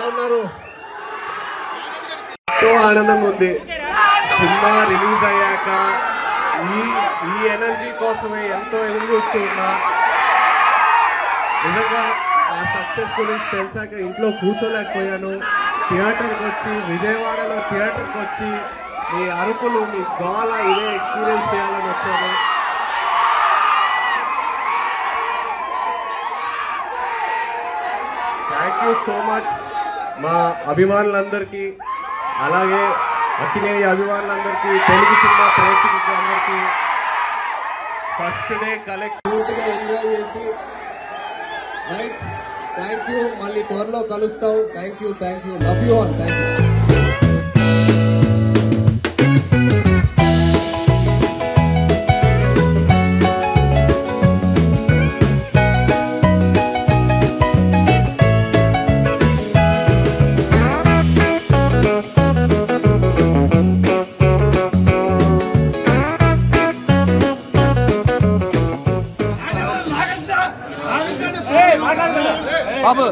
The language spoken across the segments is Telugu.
ఉన్నారు. ఎంతో ఆనందంగా ఉంది. సినిమా రిలీజ్ అయ్యాక ఈ ఎనర్జీ కోసమే ఎంతో ఎదురు చూస్తూ ఉన్నా. నిజంగా ఆ సక్సెస్ గురించి తెలిసాక ఇంట్లో కూర్చోలేకపోయాను. థియేటర్కి వచ్చి, విజయవాడలో థియేటర్కి వచ్చి మీ అరుపులు, మీ గోల ఇదే ఎక్స్పీరియన్స్ చేయాలని వచ్చాను. థ్యాంక్ యూ సో మచ్ మా అభిమానులందరికీ, అలాగే అక్కినేని అభిమానులందరికీ, తెలుగు సినిమా ప్రేక్షకులందరికీ ఫస్ట్ డే కలెక్షన్ ఎంజాయ్ చేసి రైట్. Thank you. మళ్ళీ త్వరలో కలుస్తాం. Thank you. Love you all. Thank you.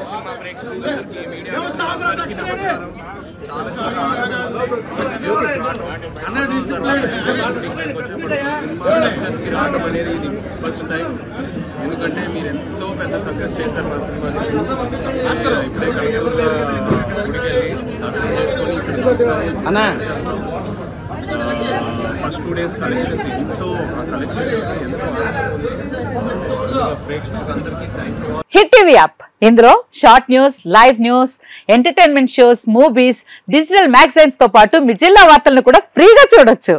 Cinema ప్రేక్షకులందరికీ, మీడియా మిత్రులందరికీ నమస్కారం. సినిమా సక్సెస్కి రావడం అనేది ఇది ఫస్ట్ టైం. ఎందుకంటే మీరు ఎంతో పెద్ద సక్సెస్ చేశారు మా సినిమాని. ఇప్పుడే కలకూరులో గుడికి వెళ్ళి దర్శనం చేసుకొని ఫస్ట్ 2 days కలెక్షన్స్ ఎంతో కలెక్షన్ చేసి ఎంతో ప్రేక్షకులందరికీ thank you. Hit TV app, ఇందులో short news, live news, entertainment shows, movies, digital magazines తో పాటు మీ జిల్లా వార్తలను కూడా ఫ్రీగా చూడొచ్చు.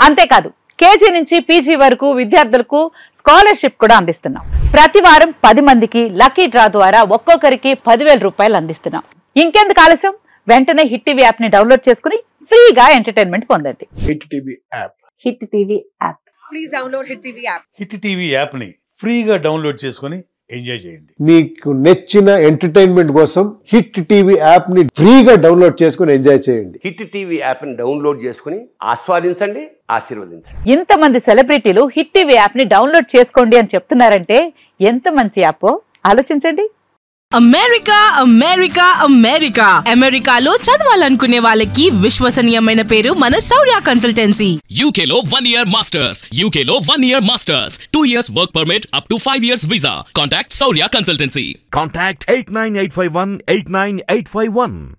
అంతేకాదు కేజీ నుంచి పీజీ వరకు విద్యార్థులకు స్కాలర్షిప్ కూడా అందిస్తున్నాం. ప్రతి వారం 10 మందికి లక్కీ డ్రా ద్వారా ఒక్కొక్కరికి 10,000 రూపాయలు అందిస్తున్నాం. ఇంకెందుకు ఆలస్యం, వెంటనే హిట్ టీవీ యాప్ ని డౌన్లోడ్ చేసుకుని ఫ్రీగా ఎంటర్టైన్మెంట్ పొందండి. Hit TV app. Hit TV app. Please download hit TV app. Hit TV app ని ఫ్రీగా డౌన్లోడ్ చేసుకుని ఎంజాయ్ చేయండి. మీకు నచ్చిన ఎంటర్టైన్మెంట్ కోసం హిట్ టీవీ యాప్ ని ఫ్రీగా డౌన్లోడ్ చేసుకుని ఎంజాయ్ చేయండి. హిట్ టీవీ యాప్ ని డౌన్లోడ్ చేసుకుని ఆస్వాదించండి, ఆశీర్వదించండి. ఇంతమంది సెలబ్రిటీలు హిట్ టీవీ యాప్ ని డౌన్లోడ్ చేసుకోండి అని చెప్తున్నారంటే ఎంత మంచి యాప్ ఆలోచించండి. అమెరికా అమెరికా అమెరికా అమెరికాలో చదవాలనుకునే వాళ్ళకి విశ్వసనీయమైన పేరు మన శౌర్య కన్సల్టెన్సీ. UK లో 1 year masters, UK లో 1 year masters, 2 years work permit up to 5 years visa. Contact Saurya Consultancy. Contact 89851 89851.